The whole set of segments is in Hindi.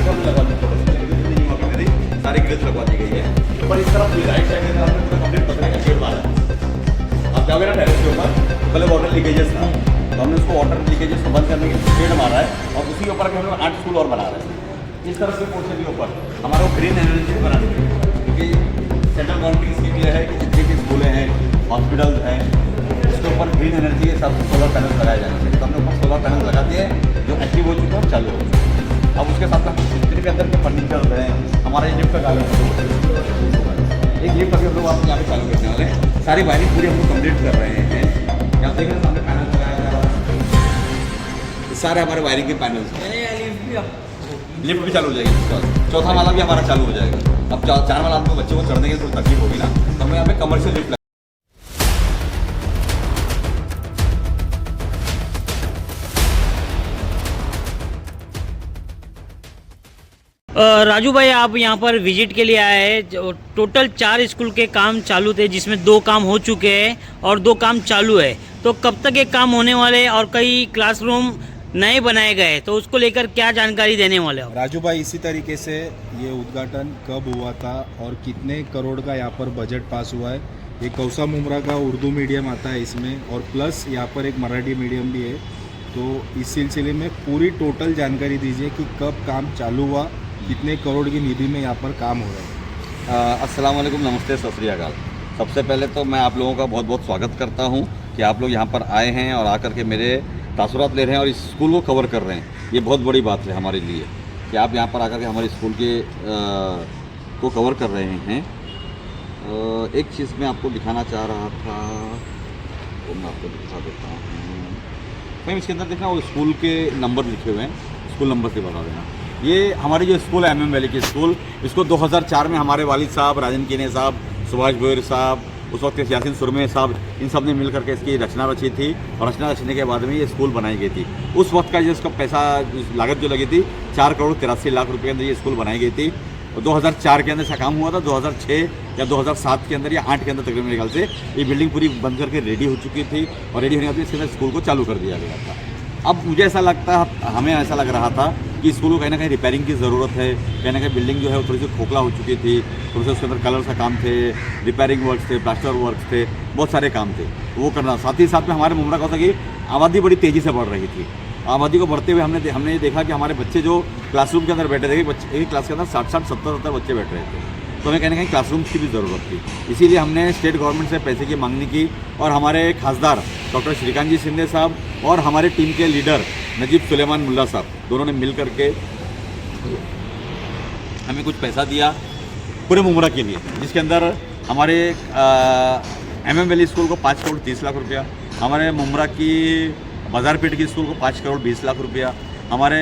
लगवा दी, सारी ग्रिल्स लगवा दी गई है। ऊपर इस तरफ राइट साइड में आपने पूरा कंप्लीट पतरे का शेड मारा है। आप जाओगे ना टेरेस के ऊपर, पहले वाटर लीकेजेस था, तो हमने उसको वाटर लीकेजेस को बंद करने के लिए शेड मारा है, और उसी के ऊपर हम लोग 8 स्कूल और बना रहे हैं। इस तरफ के पोर्शन के ऊपर हमारा ग्रीन एनर्जी बनाने के लिए, क्योंकि सेंट्रल गवर्नमेंट की स्कीम यह है कि जितने भी स्कूलें हैं, हॉस्पिटल्स हैं, इसके ऊपर ग्रीन एनर्जी के साथ सोलर पैनल लगाए जाने चाहिए। तो हमने ऊपर सोलर पैनल लगा दिए जो एक्टिव हो चुके हैं और चालू हो चुके हैं। अब उसके साथ साथ मिस्त्री के अंदर के फर्नीचर हैं, हमारा ये लिफ्ट का काम है, एक लिफ्ट अभी हम लोग आप यहाँ पे चालू करने वाले हैं। सारी वायरिंग पूरी हम लोग कंप्लीट कर रहे हैं। यहाँ देख रहे हैं सामने पैनल लगाया जा रहा है, सारे हमारे वायरिंग के पैनल्स हैं। लिफ्ट भी चालू हो जाएगी, चौथा वाला भी हमारा चालू हो जाएगा। अब 4 वाला आपको बच्चे को चढ़ने की थोड़ी तकलीफ होगी ना, तो हमें यहाँ पे कमर्शियल लिफ्ट। राजू भाई, आप यहाँ पर विजिट के लिए आए हैं। टोटल 4 स्कूल के काम चालू थे, जिसमें 2 काम हो चुके हैं और 2 काम चालू है। तो कब तक ये काम होने वाले हैं और कई क्लासरूम नए बनाए गए, तो उसको लेकर क्या जानकारी देने वाले हो? राजू भाई, इसी तरीके से ये उद्घाटन कब हुआ था और कितने करोड़ का यहाँ पर बजट पास हुआ है। ये कौसा मुमरा का उर्दू मीडियम आता है इसमें, और प्लस यहाँ पर एक मराठी मीडियम भी है। तो इस सिलसिले में पूरी टोटल जानकारी दीजिए कि कब काम चालू हुआ, कितने करोड़ की निधि में यहाँ पर काम हो रहा है। अस्सलाम वालेकुम, नमस्ते, सत श्री अकाल। सबसे पहले तो मैं आप लोगों का बहुत बहुत स्वागत करता हूँ कि आप लोग यहाँ पर आए हैं और आकर के मेरे तासुरात ले रहे हैं और इस स्कूल को कवर कर रहे हैं। ये बहुत बड़ी बात है हमारे लिए कि आप यहाँ पर आकर के हमारे स्कूल के को कवर कर रहे हैं। एक चीज़ मैं आपको दिखाना चाह रहा था, वो मैं आपको दिखा देता हूँ। मैम इसके अंदर देखना, वो स्कूल के नंबर लिखे हुए हैं, स्कूल नंबर से बता देना। ये हमारी जो स्कूल है MM वैली की स्कूल, इसको 2004 में हमारे वालिद साहब, राजन कीने साहब, सुभाष गोयर साहब, उस वक्त यासिन सुरमे साहब, इन सब ने मिल करके इसकी रचना रची थी, और रचना रचने के बाद में ये स्कूल बनाई गई थी। उस वक्त का जिसका पैसा लागत जो लगी थी 4 करोड़ 83 लाख रुपए के अंदर ये स्कूल बनाई गई थी। और 2004 के अंदर से काम हुआ था। 2006 या 2007 के अंदर या 8 के अंदर तकरीबन मेरे ख्याल से ये बिल्डिंग पूरी बन करके रेडी हो चुकी थी, और रेडी होने के बाद इसके अंदर स्कूल को चालू कर दिया गया था। अब मुझे ऐसा लगता है, हमें ऐसा लग रहा था कि स्कूल को कहीं ना कहीं रिपेयरिंग की ज़रूरत है। कहीं ना कहीं बिल्डिंग जो है वो थोड़ी सी खोखला हो चुकी थी, थोड़े से उसके अंदर कलर का काम थे, रिपेयरिंग वर्क्स थे, प्लास्टर वर्क्स थे, बहुत सारे काम थे, वो करना। साथ ही साथ में हमारे मुमरा का होता कि आबादी बड़ी तेज़ी से बढ़ रही थी। आबादी को बढ़ते हुए हमने ये देखा कि हमारे बच्चे जो क्लासरूम के अंदर बैठे थे, एक क्लास के अंदर 60-60, 70-70 बच्चे बैठ रहे थे, तो हमें कहीं ना कहीं क्लासरूम्स की भी ज़रूरत थी। इसीलिए हमने स्टेट गवर्नमेंट से पैसे की मांगनी की, और हमारे खासदार डॉक्टर श्रीकांत जी शिंदे साहब और हमारे टीम के लीडर नजीब सुलेमान मुल्ला साहब, दोनों ने मिल करके हमें कुछ पैसा दिया पूरे मुमरा के लिए, जिसके अंदर हमारे MM वैली स्कूल को 5 करोड़ 30 लाख रुपया, हमारे मुमरा की बाजारपेट की स्कूल को 5 करोड़ 20 लाख रुपया, हमारे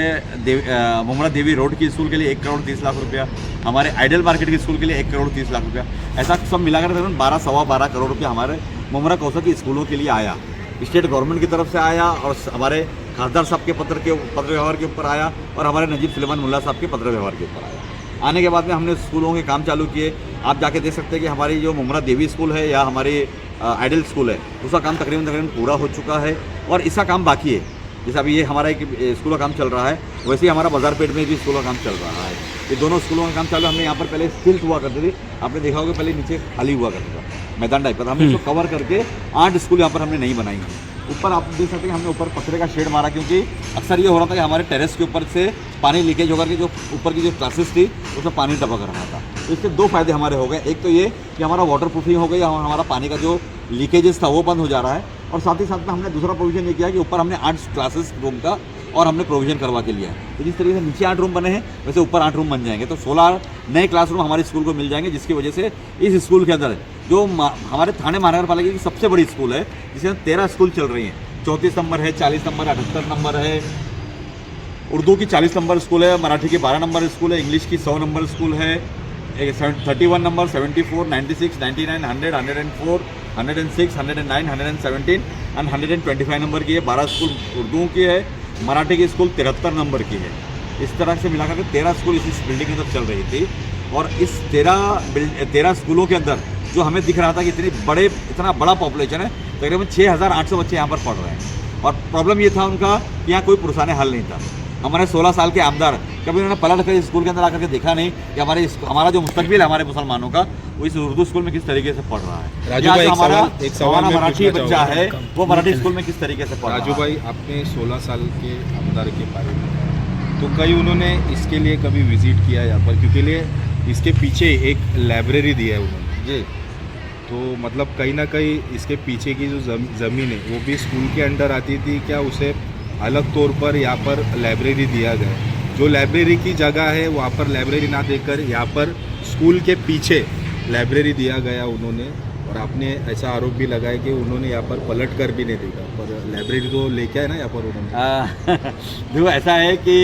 मुमरा देवी रोड की स्कूल के लिए 1 करोड़ 30 लाख रुपया, हमारे आइडल मार्केट की स्कूल के लिए 1 करोड़ 30 लाख रुपया, ऐसा सब मिलाकर तकरीबन 12-12 करोड़ रुपया हमारे मुमरा कौसा की स्कूलों के लिए आया। स्टेट गवर्नमेंट की तरफ से आया, और हमारे खासदार साहब के पत्र व्यवहार के ऊपर आया, और हमारे नजीब सुलेमान मुल्ला साहब के पत्र व्यवहार के ऊपर आया। आने के बाद में हमने स्कूलों के काम चालू किए। आप जाके देख सकते हैं कि हमारी जो मुमरा देवी स्कूल है या हमारी आइडल स्कूल है, उसका काम तकरीबन पूरा हो चुका है, और इसका काम बाकी है। जैसे अभी ये हमारा एक स्कूल का काम चल रहा है, वैसे ही हमारा बाजारपेट में भी स्कूल का काम चल रहा है। ये दोनों स्कूलों का काम चालू। हमने यहाँ पर पहले स्टिल्ट हुआ करती थी, आपने देखा होगा, पहले नीचे खाली हुआ करता था, मैदान टाइप का था। हमने इसको कवर करके 8 स्कूल यहाँ पर हमने नहीं बनाई है। ऊपर आप देख सकते हैं हमने ऊपर पत्थरे का शेड मारा, क्योंकि अक्सर ये हो रहा था कि हमारे टेरेस के ऊपर से पानी लीकेज होकर के जो ऊपर की जो क्लासेस थी उसमें पानी टपक रहा था। तो इससे 2 फायदे हमारे हो गए। एक तो ये कि हमारा वाटर प्रूफिंग हो गई, हमारा पानी का जो लीकेजेस था वो बंद हो जा रहा है, और साथ ही साथ में हमने दूसरा प्रोविजन ये किया कि ऊपर हमने 8 क्लासेस रूम का और हमने प्रोविजन करवा के लिया है। तो जिस तरीके से नीचे 8 रूम बने हैं, वैसे ऊपर 8 रूम बन जाएंगे, तो 16 नए क्लासरूम हमारे स्कूल को मिल जाएंगे, जिसकी वजह से इस स्कूल के अंदर जो हमारे थाने महानगर पालिका की सबसे बड़ी स्कूल है, जिसमें 13 स्कूल चल रही हैं। 34 नंबर है, 40 नंबर, 78 नंबर है, उर्दू की 40 नंबर स्कूल है, मराठी की 12 नंबर स्कूल है, इंग्लिश की 100 नंबर स्कूल है, 31 नंबर, 74, 96, 99, 100, 104, 106, 109, 117 और 125 नंबर की है। 12 स्कूल उर्दू की है, मराठी की स्कूल 73 नंबर की है। इस तरह से मिलाकर के 13 स्कूल इस बिल्डिंग के अंदर चल रही थी, और इस 13 स्कूलों के अंदर जो हमें दिख रहा था कि इतना बड़ा पॉपुलेशन है, तकरीबन 6800 बच्चे यहाँ पर पढ़ रहे हैं। और प्रॉब्लम ये था उनका कि यहाँ कोई पुरसाने हल नहीं था। हमारे 16 साल के आमदार कभी उन्होंने पलट कर स्कूल के अंदर आकर के देखा नहीं कि हमारा जो मुस्तकबिल है हमारे मुसलमानों का वो इस उर्दू स्कूल में किस तरीके से पढ़ रहा है। राजू या भाई, जो एक सवाल हमारा मैं मराठी पूछना बच्चा चाहूँगा। है वो मराठी स्कूल में किस तरीके से पढ़ रहा है। राजू भाई, आपने 16 साल के आमदार के बारे में, तो कई उन्होंने इसके लिए कभी विजिट किया यहाँ पर, क्योंकि लिए इसके पीछे एक लाइब्रेरी दिया है उन्होंने जी। तो मतलब कहीं ना कहीं इसके पीछे की जो ज़मीन है वो भी स्कूल के अंडर आती थी क्या, उसे अलग तौर पर यहाँ पर लाइब्रेरी दिया गया है? जो लाइब्रेरी की जगह है वहाँ पर लाइब्रेरी ना देकर यहाँ पर स्कूल के पीछे लाइब्रेरी दिया गया उन्होंने, और आपने ऐसा आरोप भी लगाया कि उन्होंने यहाँ पर पलट कर भी नहीं देखा, पर लाइब्रेरी तो लेके आए ना यहाँ पर उन्होंने। देखो ऐसा है कि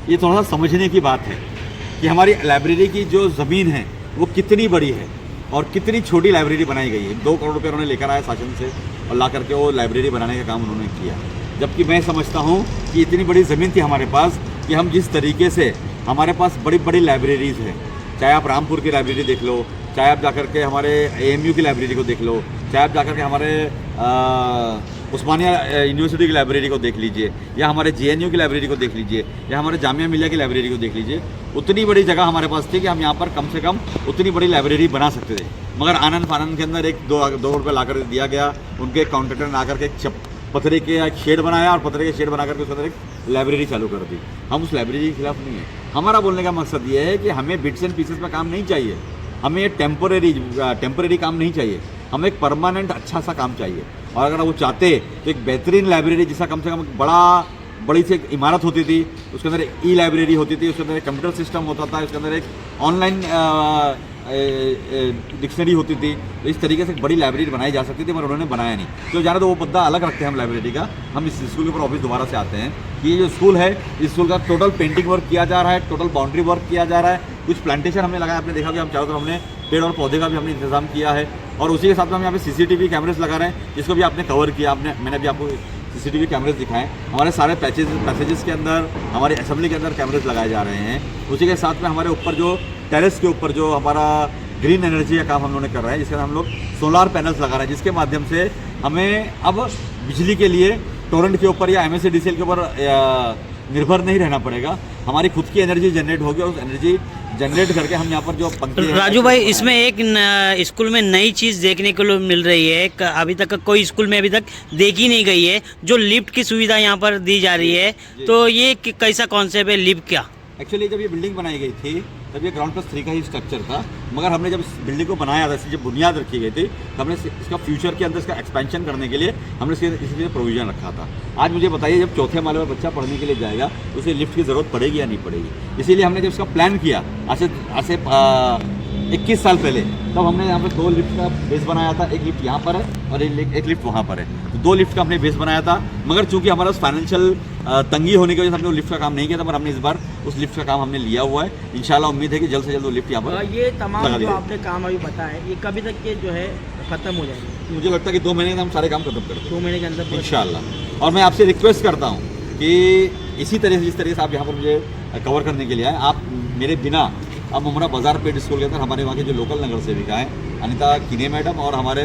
ये थोड़ा सा समझने की बात है कि हमारी लाइब्रेरी की जो ज़मीन है वो कितनी बड़ी है और कितनी छोटी लाइब्रेरी बनाई गई है। 2 करोड़ रुपये उन्होंने लेकर आए शासन से और ला करके वो लाइब्रेरी बनाने का काम उन्होंने किया, जबकि मैं समझता हूँ कि इतनी बड़ी ज़मीन थी हमारे पास कि हम जिस तरीके से हमारे पास बड़ी बड़ी लाइब्रेरीज़ हैं, चाहे आप रामपुर की लाइब्रेरी देख लो, चाहे आप जाकर के हमारे AMU की लाइब्रेरी को देख लो, चाहे आप जाकर के हमारे उस्मानिया यूनिवर्सिटी की लाइब्रेरी को देख लीजिए, या हमारे JNU की लाइब्रेरी को देख लीजिए, या हमारे जामिया मिलिया की लाइब्रेरी को देख लीजिए। उतनी बड़ी जगह हमारे पास थी कि हम यहाँ पर कम से कम उतनी बड़ी लाइब्रेरी बना सकते थे, मगर आनंद फानंद के अंदर 2 रुपये ला कर दिया गया। उनके कॉन्ट्रैक्टर ने आकर के पत्थरे के एक शेड बनाया और पत्थरे के शेड बना करके उसके अंदर एक लाइब्रेरी चालू कर दी। हम उस लाइब्रेरी के खिलाफ नहीं है। हमारा बोलने का मकसद ये है कि हमें बिट्स एंड पीसेस में काम नहीं चाहिए, हमें टेम्परेरी काम नहीं चाहिए, हमें एक परमानेंट अच्छा सा काम चाहिए। और अगर वो चाहते तो एक बेहतरीन लाइब्रेरी जिसका कम से कम बड़ी सी एक इमारत होती थी, उसके अंदर ई लाइब्रेरी होती थी, उसके अंदर एक कंप्यूटर सिस्टम होता था, उसके अंदर एक ऑनलाइन डिक्शनरी होती थी, तो इस तरीके से एक बड़ी लाइब्रेरी बनाई जा सकती थी, मगर उन्होंने बनाया नहीं। तो जाने तो वो मुद्दा अलग रखते हैं हम लाइब्रेरी का। हम इस स्कूल के ऊपर ऑफिस दोबारा से आते हैं कि ये जो स्कूल है, इस स्कूल का टोटल पेंटिंग वर्क किया जा रहा है, टोटल बाउंड्री वर्क किया जा रहा है, कुछ प्लांटेशन हमने लगाया, आपने देखा कि हम चारों तरफ हमने पेड़ और पौधे का भी हमने इंतजाम किया है, और उसी के साथ में हम यहाँ पे CCTV कैमरेज लगा रहे हैं, जिसको भी आपने कवर किया, मैंने भी आपको CCTV कैमरेज दिखाएं। हमारे सारे पैसेजेस के अंदर, हमारी असेंबली के अंदर कैमरेज लगाए जा रहे हैं। उसी के साथ में हमारे ऊपर जो टेरेस के ऊपर जो हमारा ग्रीन एनर्जी का काम हम लोगों ने कर रहा है, जिसके अंदर हम लोग सोलार पैनल्स लगा रहे हैं, जिसके माध्यम से हमें अब बिजली के लिए टोरेंट के ऊपर या MSCDCL के ऊपर निर्भर नहीं रहना पड़ेगा। हमारी खुद की एनर्जी जनरेट होगी और उस एनर्जी जनरेट करके हम यहाँ पर जो पंखे राजू भाई, इसमें एक स्कूल में नई चीज़ देखने को मिल रही है, अभी तक कोई स्कूल में अभी तक देखी नहीं गई है, जो लिफ्ट की सुविधा यहाँ पर दी जा रही है। तो ये कैसा कॉन्सेप्ट है लिफ्ट का? एक्चुअली जब ये बिल्डिंग बनाई गई थी तब ये ग्राउंड+3 का ही स्ट्रक्चर था, मगर हमने जब इस बिल्डिंग को बनाया था, जब बुनियाद रखी गई थी, तो हमने इसका फ्यूचर के अंदर इसका एक्सपेंशन करने के लिए हमने इसके प्रोविज़न रखा था। आज मुझे बताइए, जब 4थे माले पर बच्चा पढ़ने के लिए जाएगा तो उसे लिफ्ट की ज़रूरत पड़ेगी या नहीं पड़ेगी? इसीलिए हमने जब इसका प्लान किया आज से 21 साल पहले, तब हमने यहाँ पर 2 लिफ्ट का बेस बनाया था। एक लिफ्ट यहाँ पर है और एक लिफ्ट वहाँ पर है, तो 2 लिफ्ट का हमने बेस बनाया था। मगर चूंकि हमारा फाइनेंशियल तंगी होने की वजह से हमने वो लिफ्ट का काम नहीं किया था, पर हमने इस बार उस लिफ्ट का काम हमने लिया हुआ है। इंशाल्लाह उम्मीद है कि जल्द से जल्द वो लिफ्ट यहाँ पर ये तमाम जो आपने काम अभी बताया, ये कभी तक के जो है ख़त्म हो जाएंगे? मुझे लगता है कि 2 महीने में हम सारे काम खत्म कर देंगे 2 महीने के अंदर इंशाल्लाह। और मैं आपसे रिक्वेस्ट करता हूँ कि इसी तरह से, जिस तरीके से आप यहाँ पर मुझे कवर करने के लिए आए, आप मेरे बिना अब मुमरा बाजार पेट स्कूल के अंदर हमारे वहाँ के जो लोकल नगर सेविका हैं, अनिता किने मैडम और हमारे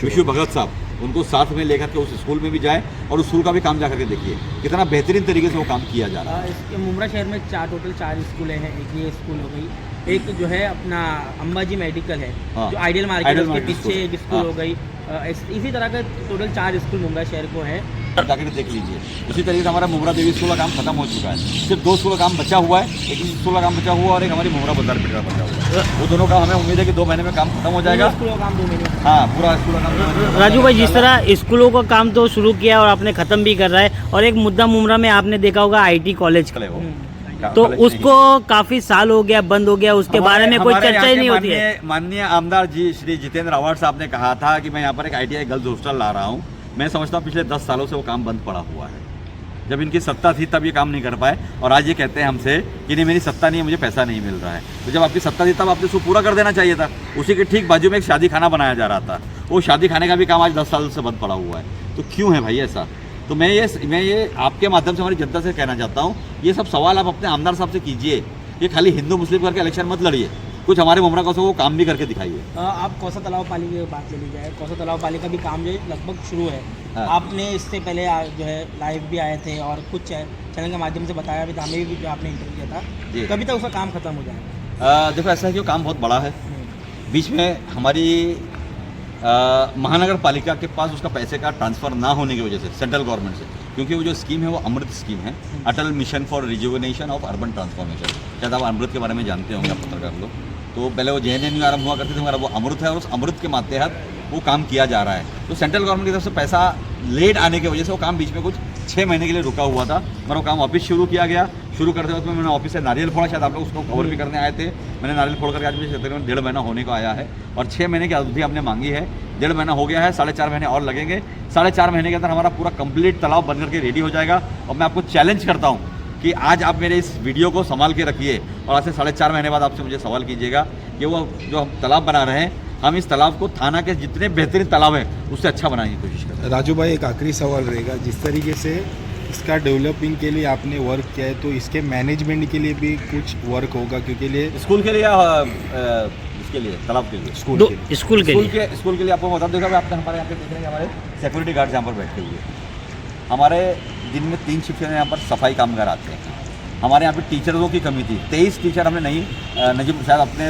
विशु भगत साहब, उनको साथ में लेकर के उस स्कूल में भी जाए और उस स्कूल का भी काम जा करके देखिए कितना बेहतरीन तरीके से वो काम किया जा रहा है। इसके मुमरा शहर में टोटल 4 स्कूलें हैं। एक ये स्कूल हो गई, एक जो है अपना अम्बाजी मेडिकल है, हाँ, जो आइडियल मार्केट के मार्केट पीछे एक स्कूल हाँ, हो गई। इसी तरह का टोटल 4 स्कूल मुमरा शहर को है। जाकर देख लीजिए। उसी तरीके से हमारा मुमरा देवी स्कूल का काम खत्म हो चुका है, सिर्फ 2 स्कूल का काम बचा हुआ है, एक स्कूल का काम बचा हुआ है और एक हमारी मुमरा बाजार पेट का बचा हुआ है। वो दोनों का हमें उम्मीद है कि 2 महीने में काम खत्म हो जाएगा। स्कूल का काम 2 महीने। हाँ, पूरा स्कूल का काम। राजू भाई, जिस तरह स्कूलों का काम तो शुरू किया और आपने ख़त्म भी कर रहा है, और एक मुद्दा मुमरा में आपने देखा होगा IT कॉलेज का, तो उसको काफी साल हो गया, बंद हो गया, उसके बारे में कोई चर्चा ही नहीं होती है। माननीय आमदार जी श्री जितेंद्र रावत साहब ने कहा था कि मैं यहाँ पर एक ITI गर्ल्स हॉस्टल ला रहा हूँ। मैं समझता हूँ पिछले 10 सालों से वो काम बंद पड़ा हुआ है। जब इनकी सत्ता थी तब ये काम नहीं कर पाए, और आज ये कहते हैं हमसे कि नहीं मेरी सत्ता नहीं है, मुझे पैसा नहीं मिल रहा है। तो जब आपकी सत्ता थी तब आपने उसको पूरा कर देना चाहिए था। उसी के ठीक बाजू में एक शादी खाना बनाया जा रहा था, वो शादी खाने का भी काम आज 10 साल से बंद पड़ा हुआ है। तो क्यों है भाई ऐसा? तो मैं ये आपके माध्यम से हमारी जनता से कहना चाहता हूँ, ये सब सवाल आप अपने आमदार साहब से कीजिए। ये खाली हिंदू मुस्लिम करके इलेक्शन मत लड़िए। कुछ हमारे मुमरा कौसा वो काम भी करके दिखाइए। आप कौसा तालाब पाली की बात ले ली जाए, कौसा तालाब पाली का भी काम जो है लगभग शुरू है। हाँ। आपने इससे पहले जो है लाइव भी आए थे और कुछ चैनल के माध्यम से बताया भी था, हमें भी जो आपने इंटरव्यू किया जी। था, कभी तक उसका काम खत्म हो जाएगा? देखो ऐसा है कि वो काम बहुत बड़ा है। बीच में हमारी महानगर पालिका के पास उसका पैसे का ट्रांसफ़र ना होने की वजह से सेंट्रल गवर्नमेंट से, क्योंकि वो जो स्कीम है वो अमृत स्कीम है, Atal mission for rejuvenation of urban transformation. शायद आप अमृत के बारे में जानते होंगे, आप पत्रकार लोग। तो पहले वो JNN में आरंभ हुआ करते थे, हमारा वो अमृत है और उस अमृत के मातहत वो काम किया जा रहा है। तो सेंट्रल गवर्नमेंट की तरफ से पैसा लेट आने की वजह से वो काम बीच में कुछ 6 महीने के लिए रुका हुआ था। मेरा वो काम वापस शुरू किया गया। शुरू करते वक्त में मैंने ऑफिस से नारियल फोड़ा, शायद आप लोग उसको कवर भी करने आए थे। मैंने नारियल फोड़ करके आज मुझे तकरीबन 1.5 महीना होने को आया है और 6 महीने की अवधि हमने मांगी है। 1.5 महीना हो गया है, 4.5 महीने और लगेंगे। 4.5 महीने के अंदर हमारा पूरा कंप्लीट तालाब बन करके रेडी हो जाएगा। और मैं आपको चैलेंज करता हूँ कि आज आप मेरे इस वीडियो को संभाल के रखिए और आज से 4.5 महीने बाद आपसे मुझे सवाल कीजिएगा कि वो जो हम तालाब बना रहे हैं, हम इस तालाब को थाना के जितने बेहतरीन तालाब हैं उससे अच्छा बनाने की कोशिश करें। राजू भाई, एक आखिरी सवाल रहेगा, जिस तरीके से इसका डेवलपिंग के लिए आपने वर्क किया है, तो इसके मैनेजमेंट के लिए भी कुछ वर्क होगा? क्योंकि लिए स्कूल के लिए इसके लिए तालाब के लिए स्कूल के लिए स्कूल के लिए आपको बता दूँगा, आपने हमारे यहाँ पे देख रहे हैं हमारे सिक्योरिटी गार्ड यहाँ पर बैठे हुए हैं। हमारे दिन में 3 शिफ्ट में यहाँ पर सफाई कामगार आते हैं। हमारे यहाँ पे टीचरों की कमी थी, 23 टीचर हमने नहीं, नजीब शायद आपने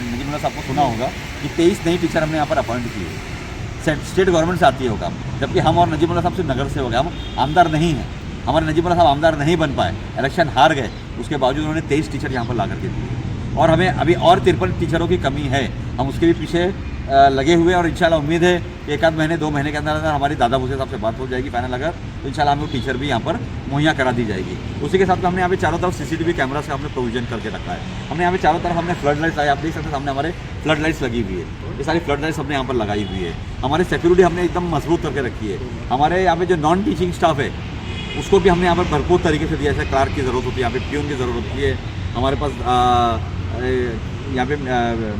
नजीब मुल्ला साहब को सुना होगा कि 23 नई टीचर हमने यहाँ पर अपॉइंट की है। स्टेट गवर्नमेंट से आती है वो काम, जबकि हम और नजीब मुल्ला साहब सिर्फ नगर से हो गए, हम आमदार नहीं हैं। हमारे नजीब मुल्ला साहब आमदार नहीं बन पाए, इलेक्शन हार गए, उसके बावजूद उन्होंने 23 टीचर यहाँ पर ला करके दिए। और हमें अभी और 53 टीचरों की कमी है, हम उसके भी पीछे लगे हुए हैं। और इंशाल्लाह उम्मीद है कि 1 आध महीने 2 महीने के अंदर अंदर हमारी दादा भूसे साहब से बात हो जाएगी फाइनल, अगर तो इंशाल्लाह हमें वो टीचर भी यहाँ पर मुहैया करा दी जाएगी। उसी के साथ में हमने यहाँ पे चारों तरफ CCTV कैमरा से हमने प्रोविजन करके रखा है। हमने यहाँ पे चारों तरफ हमने फ्लड लाइट्स, आप देख सकते हैं सामने हमारे फ्लड लाइट्स लगी हुई है। ये सारी फ्लड लाइट्स हमने यहाँ पर लगाई हुई है। हमारी सिक्योरिटी हमने एकदम मजबूत करके रखी है। हमारे यहाँ पे जो नॉन टीचिंग स्टाफ है उसको भी हमने यहाँ पर भरपूर तरीके से दिया है। क्लार्क की ज़रूरत होती है, यहाँ पे प्यून की ज़रूरत होती है। हमारे पास यहाँ पे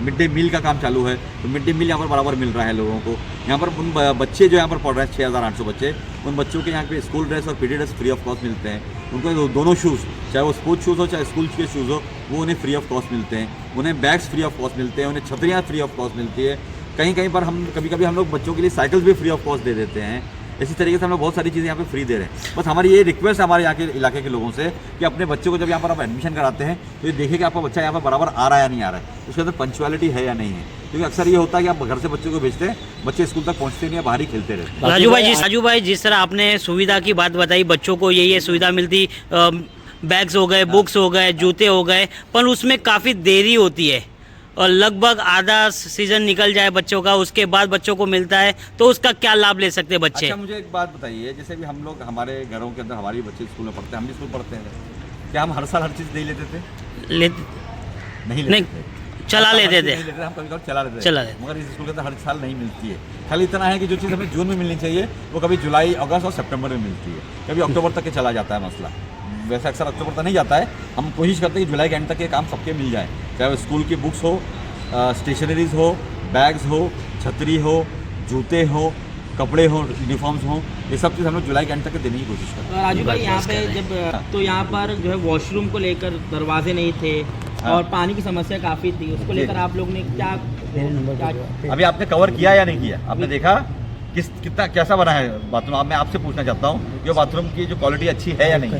मिड डे मील का काम चालू है, तो मिड डे मील यहाँ पर बराबर मिल रहा है लोगों को। यहाँ पर उन बच्चे जो यहाँ पर पढ़ रहे हैं 6800 बच्चे, उन बच्चों के यहाँ पे स्कूल ड्रेस और PD dress free of cost मिलते हैं। उनको दोनों शूज़, चाहे वो स्पोर्ट्स शूज़ हो चाहे स्कूल के शूज़ हो, वो उन्हें फ्री ऑफ कॉस्ट मिलते हैं। उन्हें बैग्स फ्री ऑफ कॉस्ट मिलते हैं, उन्हें छतरियाँ फ्री ऑफ कॉस्ट मिलती है। कहीं कहीं पर हम कभी हम लोग बच्चों के लिए साइकिल्स भी फ्री ऑफ कॉस्ट दे देते हैं। इसी तरीके से हम लोग बहुत सारी चीज़ें यहाँ पे फ्री दे रहे हैं। बस हमारी ये रिक्वेस्ट है हमारे यहाँ के इलाके के लोगों से कि अपने बच्चों को जब यहाँ पर आप एडमिशन कराते हैं तो ये देखें कि आपका बच्चा यहाँ पर बराबर आ रहा है या नहीं आ रहा है, उसके अंदर पंक्चुअलिटी है या नहीं है। क्योंकि अक्सर ये होता है कि आप घर से बच्चों को भेजते हैं, बच्चे स्कूल तक पहुँचते नहीं है, बाहर ही खेलते रहते हैं। राजू भाई जिस तरह आपने सुविधा की बात बताई, बच्चों को ये सुविधा मिलती, बैग्स हो गए, बुक्स हो गए, जूते हो गए, पर उसमें काफ़ी देरी होती है और लगभग आधा सीजन निकल जाए बच्चों का, उसके बाद बच्चों को मिलता है, तो उसका क्या लाभ ले सकते हैं बच्चे? अच्छा, मुझे एक बात बताइए, जैसे भी हम लोग हमारे घरों के अंदर हमारे बच्चे स्कूल में पढ़ते हैं, हम भी स्कूल पढ़ते हैं, क्या हम हर साल हर चीज़ नहीं लेते थे? नहीं लेते थे, चला लेते थे, हम कभी कभी चला लेते, मगर इस स्कूल के अंदर हर साल नहीं मिलती है। खाली इतना है कि जो चीज़ हमें जून में मिलनी चाहिए वो कभी जुलाई, अगस्त और सितंबर में मिलती है, कभी अक्टूबर तक के चला जाता है मसला। वैसे अक्सर अक्टूबर तक नहीं जाता है, हम कोशिश करते हैं कि जुलाई के एंड तक ये काम सबके मिल जाए, चाहे वो स्कूल की बुक्स हो, स्टेशनरीज हो, बैग्स हो, छतरी हो, जूते हो, कपड़े हो, यूनिफॉर्म्स हो, ये सब चीज़ हम लोग जुलाई के एंड तक देने की कोशिश करते हैं। राजू भाई, यहाँ पे जब तो यहाँ पर जो है वॉशरूम को लेकर दरवाजे नहीं थे और पानी की समस्या काफ़ी थी, उसको लेकर आप लोग ने क्या अभी आपने कवर किया या नहीं किया? आपने देखा कितना कैसा बना है बाथरूम? अब मैं आपसे पूछना चाहता हूँ कि बाथरूम की जो क्वालिटी अच्छी है या नहीं?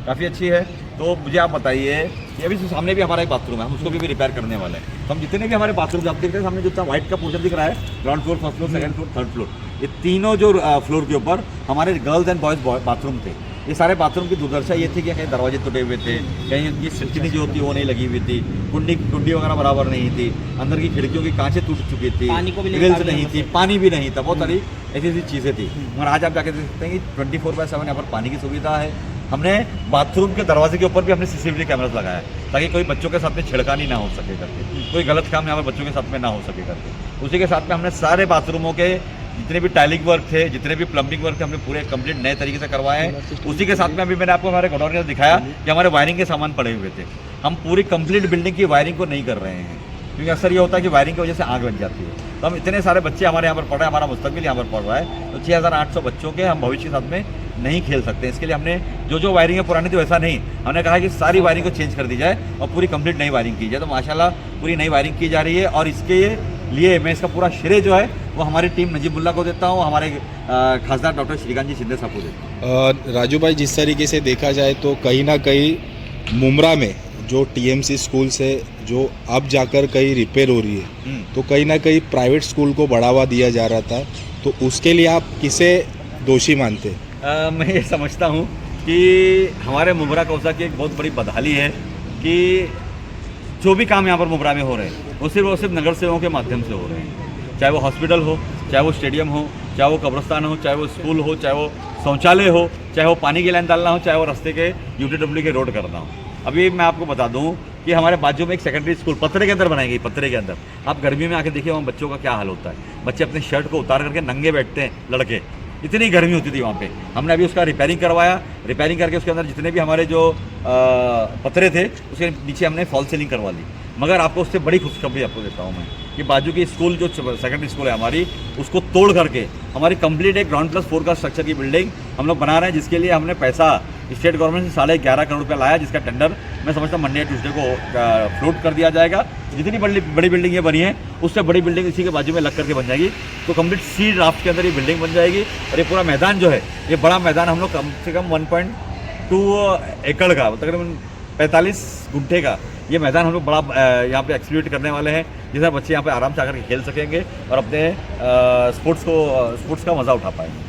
काफ़ी अच्छी है। तो मुझे आप बताइए, ये अभी सामने भी हमारा एक बाथरूम है, हम उसको भी रिपेयर करने वाले हैं। तो हम जितने भी हमारे बाथरूम आप देखते हैं सामने जितना व्हाइट का पोर्शन दिख रहा है, ground floor, first floor, second floor, third floor, ये तीनों जो फ्लोर के ऊपर हमारे गर्ल्स एंड बॉयज़ बाथरूम थे। ये सारे बाथरूम की दुर्दशा ये थी कि कहीं दरवाजे टूटे हुए थे, कहीं उनकी सिटकिनी जो होती है वो नहीं लगी हुई थी, कुंडी वगैरह बराबर नहीं थी, अंदर की खिड़कियों की कांचें टूट चुकी थी, ग्रिल्स नहीं थी, पानी भी नहीं था, बहुत सारी ऐसी चीज़ें थी। और आज आप जाके देख सकते हैं कि 24/7 यहाँ पर पानी की सुविधा है। हमने बाथरूम के दरवाजे के ऊपर भी हमने CCTV कैमरास लगाया है ताकि कोई बच्चों के साथ में छिड़कानी ना हो सके करके, कोई गलत काम यहाँ पर बच्चों के साथ में ना हो सके करके। उसी के साथ में हमने सारे बाथरूमों के जितने भी टाइलिंग वर्क थे, जितने भी प्लम्बिंग वर्क थे, हमने पूरे कंप्लीट नए तरीके से करवाए हैं। उसी के साथ में अभी मैंने आपको हमारे गोडाउन में दिखाया कि हमारे वायरिंग के सामान पड़े हुए थे। हम पूरी कंप्लीट बिल्डिंग की वायरिंग को नहीं कर रहे हैं क्योंकि अक्सर ये होता है कि वायरिंग की वजह से आग लग जाती है। तो हम इतने सारे बच्चे हमारे यहाँ पर पढ़ रहे हैं, हमारा मुस्तकबिल यहाँ पर पढ़ रहा है, तो 6800 बच्चों के हम भविष्य के साथ में नहीं खेल सकते। इसके लिए हमने जो वायरिंग है पुरानी, तो वैसा नहीं, हमने कहा कि सारी वायरिंग को चेंज कर दी जाए और पूरी कंप्लीट नई वायरिंग की जाए। तो माशाल्लाह पूरी नई वायरिंग की जा रही है और इसके लिए मैं इसका पूरा श्रेय जो है वो हमारी टीम नजीबुल्ला को देता हूँ, हमारे खासदार डॉक्टर श्रीकांत जी शिंदे साहब को देता हूँ। राजू भाई, जिस तरीके से देखा जाए तो कहीं ना कहीं मुमरा में जो टीएमसी स्कूल से जो अब जाकर कहीं रिपेयर हो रही है, तो कहीं ना कहीं प्राइवेट स्कूल को बढ़ावा दिया जा रहा था, तो उसके लिए आप किसे दोषी मानते? मैं ये समझता हूँ कि हमारे मुमरा कौसा की एक बहुत बड़ी बदहाली है कि जो भी काम यहाँ पर मुमरा में हो रहे हैं वो सिर्फ नगर सेवकों के माध्यम से हो रहे हैं। चाहे वो हॉस्पिटल हो, चाहे वो स्टेडियम हो, चाहे वो कब्रस्तान हो, चाहे वो स्कूल हो, चाहे वो शौचालय हो, चाहे वो पानी की लाइन डालना हो, चाहे वो रास्ते के UTW के रोड करना हो। अभी मैं आपको बता दूं कि हमारे बाजू में एक सेकेंडरी स्कूल पत्थरे के अंदर बनाई गई, पत्थरे के अंदर। आप गर्मियों में आके देखिए वहाँ बच्चों का क्या हाल होता है। बच्चे अपने शर्ट को उतार करके नंगे बैठते हैं, लड़के, इतनी गर्मी होती थी वहाँ पे। हमने अभी उसका रिपेयरिंग करवाया, रिपेयरिंग करके उसके अंदर जितने भी हमारे जो पत्थरे थे उसके नीचे हमने फॉल सीलिंग करवा ली। मगर आपको उससे बड़ी खुशखबरी आपको देता हूँ मैं कि बाजू की स्कूल जो सेकेंडरी स्कूल है हमारी, उसको तोड़ करके हमारी कंप्लीट एक ग्राउंड+4 का स्ट्रक्चर की बिल्डिंग हम लोग बना रहे हैं, जिसके लिए हमने पैसा स्टेट गवर्नमेंट से 11.5 करोड़ रुपया लाया, जिसका टेंडर मैं समझता हूँ मंडे या ट्यूसडे को फ्लोट कर दिया जाएगा। जितनी बड़ी बिल्डिंग ये बनी है उससे बड़ी बिल्डिंग इसी के बाजू में लग करके बन जाएगी। तो कंप्लीट सी ड्राफ्ट के अंदर ये बिल्डिंग बन जाएगी और ये पूरा मैदान जो है, ये बड़ा मैदान हम लोग कम से कम 1.2 एकड़ का, तकरीबन 45 गुंठे का ये मैदान हम लोग बड़ा यहाँ पे एक्सप्लोइट करने वाले हैं, जिससे बच्चे यहाँ पे आराम से आकर के खेल सकेंगे और अपने स्पोर्ट्स का मज़ा उठा पाएंगे।